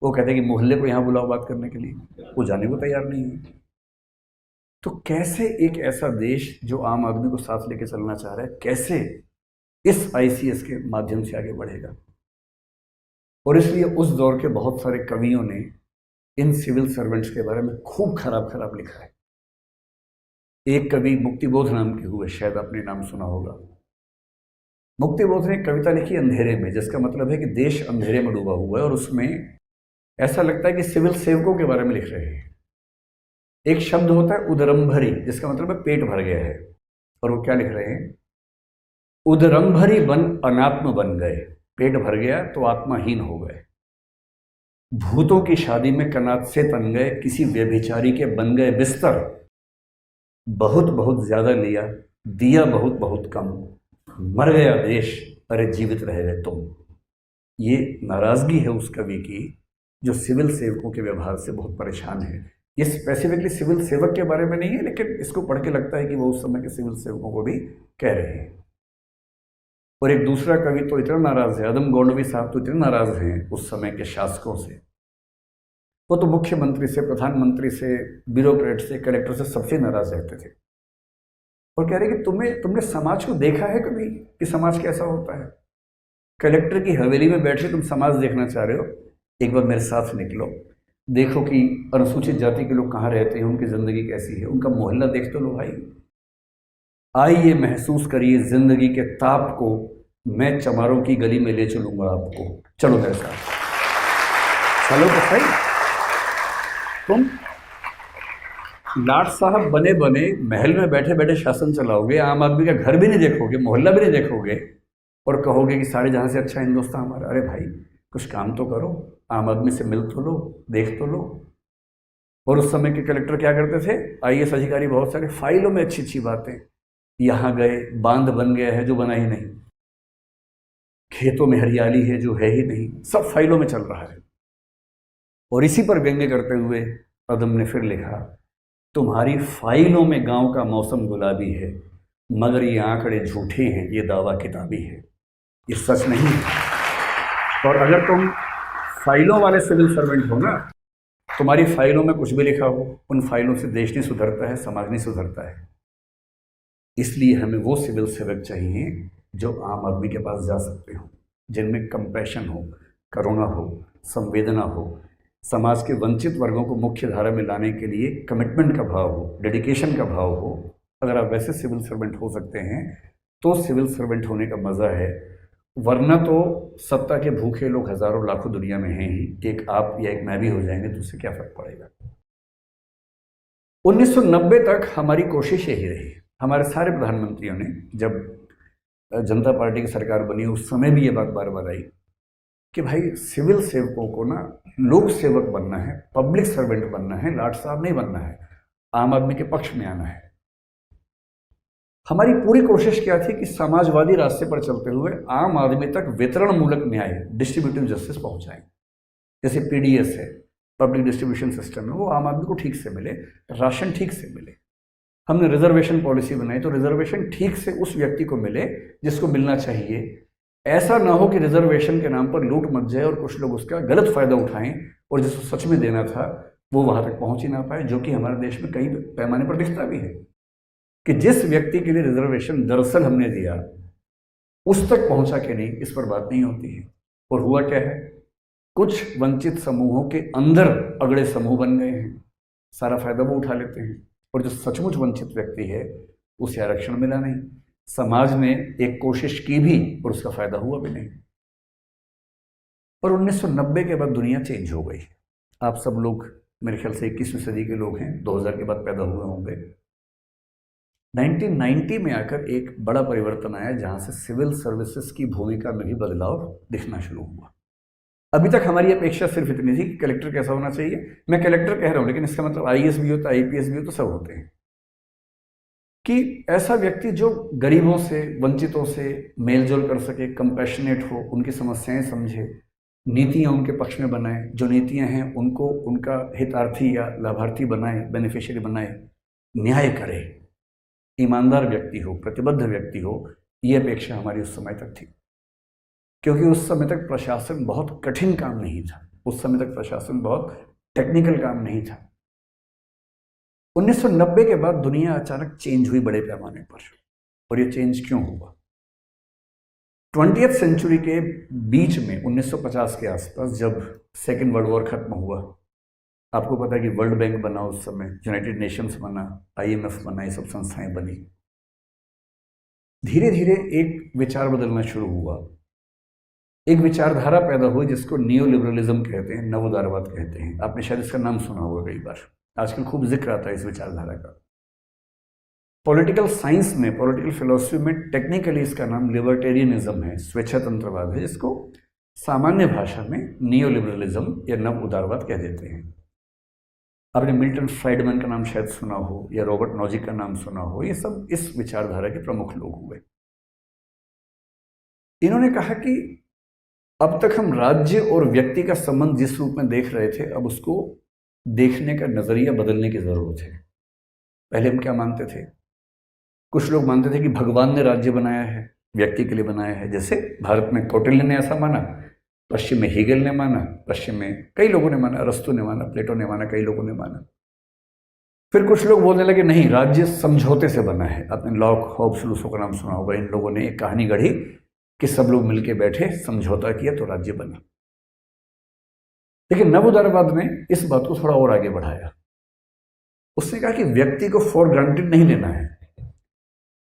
वो कहते हैं कि मोहल्ले को यहाँ बुलाओ बात करने के लिए, वो जाने को तैयार नहीं है। तो कैसे एक ऐसा देश जो आम आदमी को साथ लेके चलना चाह रहा है, कैसे इस आईसीएस के माध्यम से आगे बढ़ेगा? और इसलिए उस दौर के बहुत सारे कवियों ने इन सिविल सर्वेंट्स के बारे में खूब खराब खराब लिखा है। एक कवि मुक्तिबोध नाम के हुए, शायद आपने नाम सुना होगा। मुक्तिबोध ने एक कविता लिखी अंधेरे में, जिसका मतलब है कि देश अंधेरे में डूबा हुआ है, और उसमें ऐसा लगता है कि सिविल सेवकों के बारे में लिख रहे हैं। एक शब्द होता है उदरंभरी, जिसका मतलब है पेट भर गया है, और वो क्या लिख रहे हैं? उदरंभरी बन अनात्म बन गए, पेट भर गया तो आत्माहीन हो गए। भूतों की शादी में कनात से तन गए, किसी व्यभिचारी के बन गए बिस्तर। बहुत बहुत ज्यादा लिया, दिया बहुत बहुत कम, मर गया देश, अरे जीवित रह गए तुम। ये नाराजगी है उस कवि की जो सिविल सेवकों के व्यवहार से बहुत परेशान है। ये स्पेसिफिकली सिविल सेवक के बारे में नहीं है, लेकिन इसको पढ़ के लगता है कि वो उस समय के सिविल सेवकों को भी कह रहे हैं। और एक दूसरा कवि तो इतना नाराज है, अदम गोंडवी साहब तो इतने नाराज हैं उस समय के शासकों से। वो तो मुख्यमंत्री से, प्रधानमंत्री से, ब्यूरोक्रेट से, कलेक्टर से, सबसे नाराज रहते थे। और कह रहे कि तुमने समाज को देखा है कभी कि समाज कैसा होता है? कलेक्टर की हवेली में बैठे तुम समाज देखना चाह रहे हो, एक बार मेरे साथ निकलो, देखो कि अनुसूचित जाति के लोग कहाँ रहते हैं, उनकी जिंदगी कैसी है, उनका मोहल्ला देख तो लो भाई। आइए महसूस करिए जिंदगी के ताप को, मैं चमारों की गली में ले चलूंगा आपको, चलो मेरे साथ, चलो तो सही। तुम लाट साहब बने बने महल में बैठे बैठे शासन चलाओगे, आम आदमी का घर भी नहीं देखोगे, मोहल्ला भी नहीं देखोगे, और कहोगे कि सारे जहां से अच्छा हिंदुस्तान हमारा। अरे भाई कुछ काम तो करो, आम आदमी से मिल तो लो, देख तो लो। और उस समय के कलेक्टर क्या करते थे, आईएएस अधिकारी बहुत सारे, फाइलों में अच्छी अच्छी बातें, यहाँ गए बांध बन गया है जो बना ही नहीं, खेतों में हरियाली है जो है ही नहीं, सब फाइलों में चल रहा है। और इसी पर व्यंग्य करते हुए अदम ने फिर लिखा, तुम्हारी फाइलों में गांव का मौसम गुलाबी है, मगर ये आंकड़े झूठे हैं, ये दावा किताबी है, ये सच नहीं है। और अगर तुम फाइलों वाले सिविल सर्वेंट हो ना, तुम्हारी फाइलों में कुछ भी लिखा हो, उन फाइलों से देश नहीं सुधरता है, समाज नहीं सुधरता है। इसलिए हमें वो सिविल सेवक चाहिए जो आम आदमी के पास जा सकते हो, जिनमें कंपैशन हो, करुणा हो, संवेदना हो, समाज के वंचित वर्गों को मुख्य धारा में लाने के लिए कमिटमेंट का भाव हो, डेडिकेशन का भाव हो। अगर आप वैसे सिविल सर्वेंट हो सकते हैं तो सिविल सर्वेंट होने का मज़ा है, वरना तो सत्ता के भूखे लोग हजारों लाखों दुनिया में हैं ही, एक आप या एक मैं भी हो जाएंगे तो उससे क्या फर्क पड़ेगा। 1990 तक हमारी कोशिश यही रही, हमारे सारे प्रधानमंत्रियों ने, जब जनता पार्टी की सरकार बनी उस समय भी ये बात बार बार आई कि भाई सिविल सेवकों को ना लोक सेवक बनना है, पब्लिक सर्वेंट बनना है, लाट साहब नहीं बनना है, आम आदमी के पक्ष में आना है। हमारी पूरी कोशिश क्या थी कि समाजवादी रास्ते पर चलते हुए आम आदमी तक वितरण मूलक न्याय, डिस्ट्रीब्यूटिव जस्टिस पहुंचाएं। जैसे पीडीएस है, पब्लिक डिस्ट्रीब्यूशन सिस्टम है, वो आम आदमी को ठीक से मिले, राशन ठीक से मिले। हमने रिजर्वेशन पॉलिसी बनाई तो रिजर्वेशन ठीक से उस व्यक्ति को मिले जिसको मिलना चाहिए। ऐसा ना हो कि रिजर्वेशन के नाम पर लूट मच जाए और कुछ लोग उसका गलत फायदा उठाएं और जिसको सच में देना था वो वहां तक पहुंच ही ना पाए, जो कि हमारे देश में कई पैमाने पर दिखता भी है कि जिस व्यक्ति के लिए रिजर्वेशन दरअसल हमने दिया उस तक पहुंचा कि नहीं, इस पर बात नहीं होती है। और हुआ क्या है, कुछ वंचित समूहों के अंदर अगड़े समूह बन गए हैं, सारा फायदा वो उठा लेते हैं, और जो सचमुच वंचित व्यक्ति है उसे आरक्षण मिला नहीं। समाज ने एक कोशिश की भी और उसका फायदा हुआ भी नहीं। और 1990 के बाद दुनिया चेंज हो गई। आप सब लोग मेरे ख्याल से 21वीं सदी के लोग हैं, 2000 के बाद पैदा हुए होंगे। 1990 में आकर एक बड़ा परिवर्तन आया जहां से सिविल सर्विसेज की भूमिका में भी बदलाव दिखना शुरू हुआ। अभी तक हमारी अपेक्षा सिर्फ इतनी थी कि कलेक्टर कैसा होना चाहिए। मैं कलेक्टर कह रहा हूं लेकिन इसका मतलब आईएएस भी होता है, आईपीएस भी होता, सब होते हैं। कि ऐसा व्यक्ति जो गरीबों से, वंचितों से मेलजोल कर सके, कंपैशनेट हो, उनकी समस्याएं समझे, नीतियां उनके पक्ष में बनाए, जो नीतियां हैं उनको उनका हितार्थी या लाभार्थी बनाए, बेनिफिशियरी बनाए, न्याय करे, ईमानदार व्यक्ति हो, प्रतिबद्ध व्यक्ति हो, ये अपेक्षा हमारी उस समय तक थी। क्योंकि उस समय तक प्रशासन बहुत कठिन काम नहीं था, उस समय तक प्रशासन बहुत टेक्निकल काम नहीं था। 1990 के बाद दुनिया अचानक चेंज हुई बड़े पैमाने पर। और ये चेंज क्यों हुआ? 20वीं सेंचुरी के बीच में 1950 के आसपास जब सेकेंड वर्ल्ड वॉर खत्म हुआ, आपको पता है कि वर्ल्ड बैंक बना, उस समय यूनाइटेड नेशंस बना, आईएमएफ बना, ये सब संस्थाएं बनी। धीरे धीरे एक विचार बदलना शुरू हुआ, एक विचारधारा पैदा हुई जिसको नियो लिबरलिज्म कहते हैं, नव उदारवाद कहते हैं। आपने शायद इसका नाम सुना होगा कई बार, आजकल खूब जिक्र आता है इस विचारधारा का। पॉलिटिकल साइंस में, पॉलिटिकल फिलॉसफी में टेक्निकली इसका नाम लिबर्टेरियनिज्म है, स्वेच्छातंत्रवाद है, जिसको सामान्य भाषा में नियो लिबरलिज्म या नव उदारवाद कह देते हैं। आपने मिल्टन फ्राइडमैन का नाम शायद सुना हो या रॉबर्ट नॉजिक का नाम सुना हो, ये सब इस विचारधारा के प्रमुख लोग हुए। इन्होंने कहा कि अब तक हम राज्य और व्यक्ति का संबंध जिस रूप में देख रहे थे, अब उसको देखने का नजरिया बदलने की जरूरत है। पहले हम क्या मानते थे? कुछ लोग मानते थे कि भगवान ने राज्य बनाया है, व्यक्ति के लिए बनाया है। जैसे भारत में कौटिल्य ने ऐसा माना, पश्चिम में हीगल ने माना, पश्चिम में कई लोगों ने माना, अरस्तु ने माना, प्लेटो ने माना, कई लोगों ने माना। फिर कुछ लोग बोलने लगे नहीं, राज्य समझौते से बना है। आपने लॉक, हॉब्स, रूसो का नाम सुना होगा। इन लोगों ने एक कहानी गढ़ी कि सब लोग मिलकर बैठे, समझौता किया तो राज्य बना। लेकिन नव उदारवाद ने इस बात को थोड़ा और आगे बढ़ाया। उसने कहा कि व्यक्ति को फॉर ग्रांटेड नहीं लेना है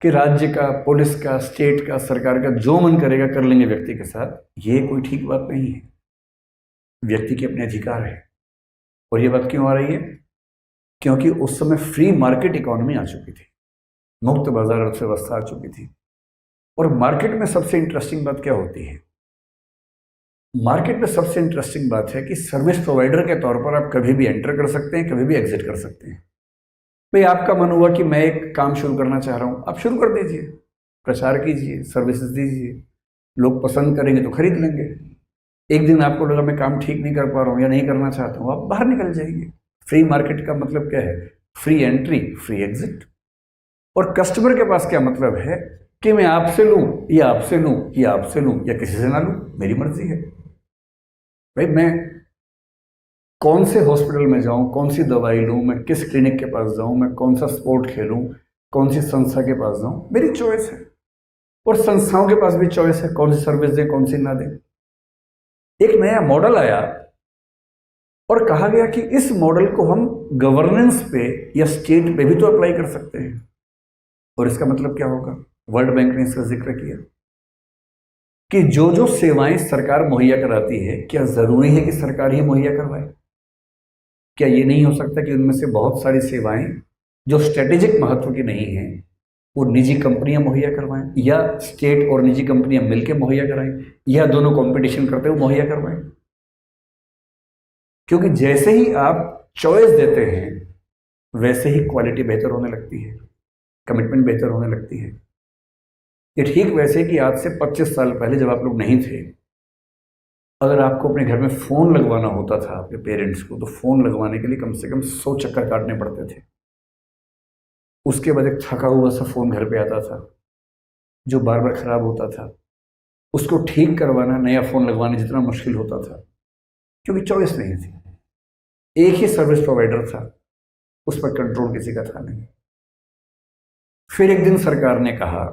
कि राज्य का, पुलिस का, स्टेट का, सरकार का जो मन करेगा कर लेंगे व्यक्ति के साथ। ये कोई ठीक बात नहीं है। व्यक्ति के अपने अधिकार है। और ये बात क्यों आ रही है? क्योंकि उस समय फ्री मार्केट इकोनॉमी आ चुकी थी, मुक्त बाजार अर्थव्यवस्था आ चुकी थी। और मार्केट में सबसे इंटरेस्टिंग बात क्या होती है? मार्केट में सबसे इंटरेस्टिंग बात है कि सर्विस प्रोवाइडर के तौर पर आप कभी भी एंटर कर सकते हैं, कभी भी एग्जिट कर सकते हैं। भाई आपका मन हुआ कि मैं एक काम शुरू करना चाह रहा हूं, आप शुरू कर दीजिए, प्रचार कीजिए, सर्विसेज दीजिए, लोग पसंद करेंगे तो खरीद लेंगे। एक दिन आपको लगा मैं काम ठीक नहीं कर पा रहा हूं या नहीं करना चाहता हूं, आप बाहर निकल जाइए। फ्री मार्केट का मतलब क्या है? Free entry, free exit. और कस्टमर के पास क्या मतलब है कि मैं आपसे लूं या आपसे लूं या आपसे लूं या किसी से ना लूं, मेरी मर्जी है। भाई मैं कौन से हॉस्पिटल में जाऊं, कौन सी दवाई लूं, मैं किस क्लिनिक के पास जाऊं, मैं कौन सा स्पोर्ट खेलूं, कौन सी संस्था के पास जाऊं, मेरी चॉइस है। और संस्थाओं के पास भी चॉइस है, कौन सी सर्विस दें, कौन सी ना दें। एक नया मॉडल आया और कहा गया कि इस मॉडल को हम गवर्नेंस पे या स्टेट पे भी तो अप्लाई कर सकते हैं। और इसका मतलब क्या होगा? वर्ल्ड बैंक ने इसका जिक्र किया कि जो जो सेवाएं सरकार मुहैया कराती है, क्या जरूरी है कि सरकार ही मुहैया करवाए? क्या ये नहीं हो सकता कि उनमें से बहुत सारी सेवाएं जो स्ट्रेटेजिक महत्व की नहीं हैं वो निजी कंपनियां मुहैया करवाएं, या स्टेट और निजी कंपनियां मिलकर मुहैया कराएं, या दोनों कंपटीशन करते हुए मुहैया करवाएं? क्योंकि जैसे ही आप चॉइस देते हैं वैसे ही क्वालिटी बेहतर होने लगती है। कमिटमेंट बेहतर होने लगती है। ये ठीक वैसे कि आज से 25 साल पहले जब आप लोग नहीं थे, अगर आपको अपने घर में फ़ोन लगवाना होता था आपके पेरेंट्स को, तो फ़ोन लगवाने के लिए कम से कम 100 चक्कर काटने पड़ते थे। उसके बाद एक थका हुआ सा फ़ोन घर पे आता था जो बार बार ख़राब होता था। उसको ठीक करवाना नया फ़ोन लगवाने जितना मुश्किल होता था, क्योंकि चॉइस नहीं थी। एक ही सर्विस प्रोवाइडर था, उस पर कंट्रोल किसी का था नहीं। फिर एक दिन सरकार ने कहा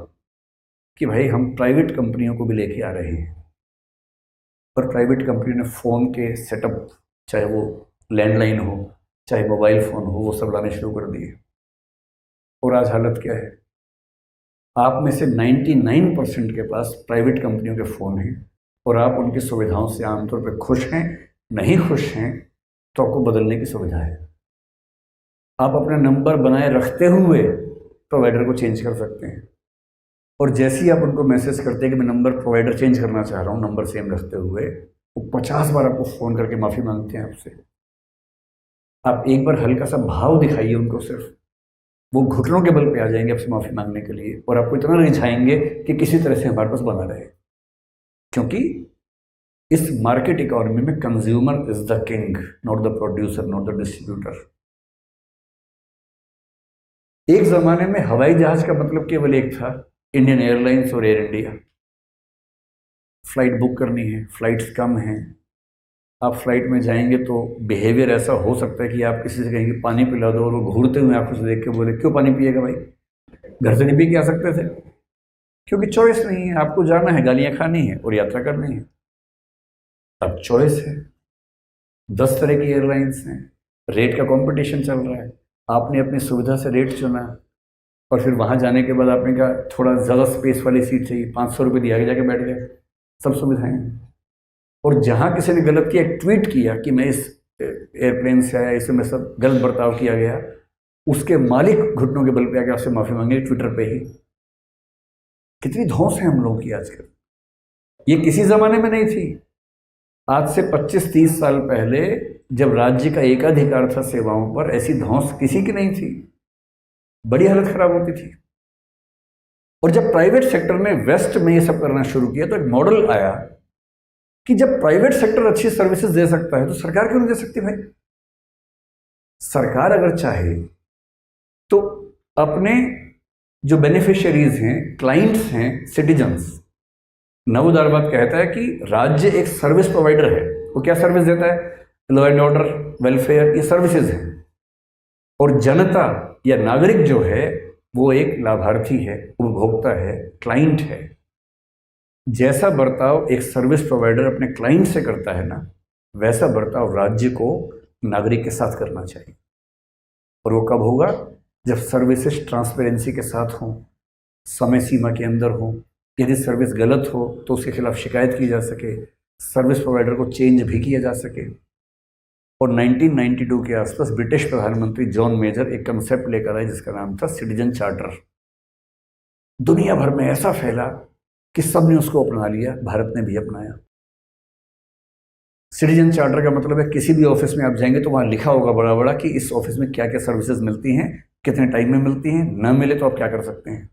कि भाई हम प्राइवेट कंपनियों को भी लेके आ रहे हैं, और प्राइवेट कंपनी ने फ़ोन के सेटअप, चाहे वो लैंडलाइन हो चाहे मोबाइल फ़ोन हो, वो सब लाने शुरू कर दिए। और आज हालत क्या है? आप में से 99% के पास प्राइवेट कंपनियों के फ़ोन हैं, और आप उनकी सुविधाओं से आमतौर पर खुश हैं। नहीं खुश हैं तो आपको बदलने की सुविधा है। आप अपना नंबर बनाए रखते हुए प्रोवाइडर को चेंज कर सकते हैं, और जैसे ही आप उनको मैसेज करते हैं कि मैं नंबर प्रोवाइडर चेंज करना चाह रहा हूँ नंबर सेम रखते हुए, वो 50 बार आपको फ़ोन करके माफ़ी मांगते हैं आपसे। आप एक बार हल्का सा भाव दिखाइए उनको, सिर्फ वो घुटनों के बल पे आ जाएंगे आपसे माफ़ी मांगने के लिए, और आपको इतना रिझाएंगे कि किसी तरह से हमारे पास बना रहे। क्योंकि इस मार्केट इकोनॉमी में consumer is the king, not the producer, not the distributor. एक ज़माने में हवाई जहाज़ का मतलब केवल एक था, इंडियन एयरलाइंस और एयर इंडिया। फ़्लाइट बुक करनी है, फ़्लाइट्स कम हैं, आप फ्लाइट में जाएंगे तो बिहेवियर ऐसा हो सकता है कि आप किसी से कहेंगे पानी पिला दो, और वो घूरते हुए आंखों से देख के बोले क्यों पानी पिएगा भाई, घर से नहीं पी के आ सकते थे। क्योंकि चॉइस नहीं है, आपको जाना है, गालियाँ खानी है और यात्रा करनी है। अब चॉइस है, 10 तरह की एयरलाइंस हैं, रेट का कंपटीशन चल रहा है। आपने अपनी सुविधा से रेट चुना, और फिर वहाँ जाने के बाद आपने कहा थोड़ा ज़्यादा स्पेस वाली सीट चाहिए, 500 रुपये दिया, आगे जाके बैठ गए, सब सुविधाएं हैं। और जहाँ किसी ने गलत किया, एक ट्वीट किया कि मैं इस एयरप्लेन से आया, इसमें मैं सब गलत बर्ताव किया गया, उसके मालिक घुटनों के बल पे आके आपसे माफ़ी मांगे ट्विटर पे ही। कितनी धौंस है हम लोगों की आजकल, ये किसी ज़माने में नहीं थी। आज से 25-30 साल पहले जब राज्य का एकाधिकार था सेवाओं पर, ऐसी धौंस किसी की नहीं थी, बड़ी हालत खराब होती थी। और जब प्राइवेट सेक्टर ने वेस्ट में ये सब करना शुरू किया, तो एक मॉडल आया कि जब प्राइवेट सेक्टर अच्छी सर्विसेज दे सकता है तो सरकार क्यों नहीं दे सकती भाई? सरकार अगर चाहे तो अपने जो बेनिफिशियरीज हैं, क्लाइंट्स हैं, सिटीजन्स, नवोदारवाद कहता है कि राज्य एक सर्विस प्रोवाइडर है। वो क्या सर्विस देता है? लॉ एंड ऑर्डर, वेलफेयर, ये सर्विसेज हैं। और जनता या नागरिक जो है वो एक लाभार्थी है, उपभोक्ता है, क्लाइंट है। जैसा बर्ताव एक सर्विस प्रोवाइडर अपने क्लाइंट से करता है ना, वैसा बर्ताव राज्य को नागरिक के साथ करना चाहिए। और वो कब होगा? जब सर्विसेज ट्रांसपेरेंसी के साथ हों, समय सीमा के अंदर हों। यदि सर्विस गलत हो तो उसके खिलाफ शिकायत की जा सके, सर्विस प्रोवाइडर को चेंज भी किया जा सके। और 1992 के आसपास ब्रिटिश प्रधानमंत्री जॉन मेजर एक कंसेप्ट लेकर आए जिसका नाम था सिटीजन चार्टर। दुनिया भर में ऐसा फैला कि सब ने उसको अपना लिया, भारत ने भी अपनाया। सिटीजन चार्टर का मतलब है किसी भी ऑफिस में आप जाएंगे तो वहाँ लिखा होगा बड़ा बड़ा कि इस ऑफिस में क्या क्या सर्विसेज मिलती हैं, कितने टाइम में मिलती हैं, ना मिले तो आप क्या कर सकते हैं।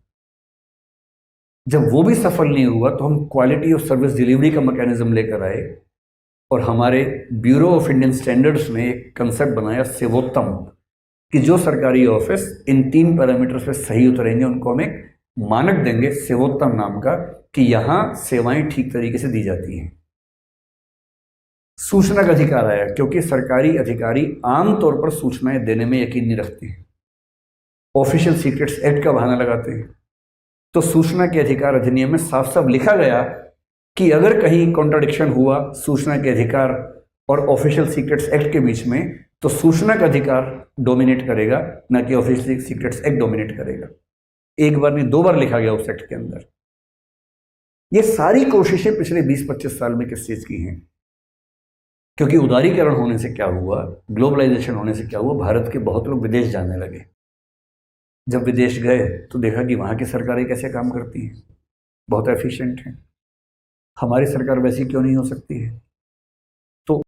जब वो भी सफल नहीं हुआ तो हम क्वालिटी ऑफ सर्विस डिलीवरी का मैकेनिज्म लेकर आए, और हमारे ब्यूरो ऑफ इंडियन स्टैंडर्ड्स ने एक कंसेप्ट बनाया सेवोत्तम, कि जो सरकारी ऑफिस इन 3 पैरामीटर्स पे सही उतरेंगे उनको हम एक मानक देंगे सेवोत्तम नाम का, कि यहाँ सेवाएं ठीक तरीके से दी जाती हैं। सूचना का अधिकार आया क्योंकि सरकारी अधिकारी आमतौर पर सूचनाएं देने में यकीन नहीं रखते हैं, ऑफिशियल सीक्रेट्स एक्ट का बहाना लगाते हैं। तो सूचना के अधिकार अधिनियम में साफ साफ लिखा गया कि अगर कहीं कॉन्ट्राडिक्शन हुआ सूचना के अधिकार और ऑफिशियल सीक्रेट्स एक्ट के बीच में, तो सूचना का अधिकार डोमिनेट करेगा, ना कि ऑफिशियल सीक्रेट्स एक्ट डोमिनेट करेगा। एक बार नहीं 2 बार लिखा गया उस एक्ट के अंदर। ये सारी कोशिशें पिछले 20-25 साल में किस चीज़ की हैं? क्योंकि उदारीकरण होने से क्या हुआ, ग्लोबलाइजेशन होने से क्या हुआ, भारत के बहुत लोग विदेश जाने लगे। जब विदेश गए तो देखा कि वहाँ की सरकारें कैसे काम करती हैं, बहुत एफिशिएंट हैं। हमारी सरकार वैसी क्यों नहीं हो सकती है?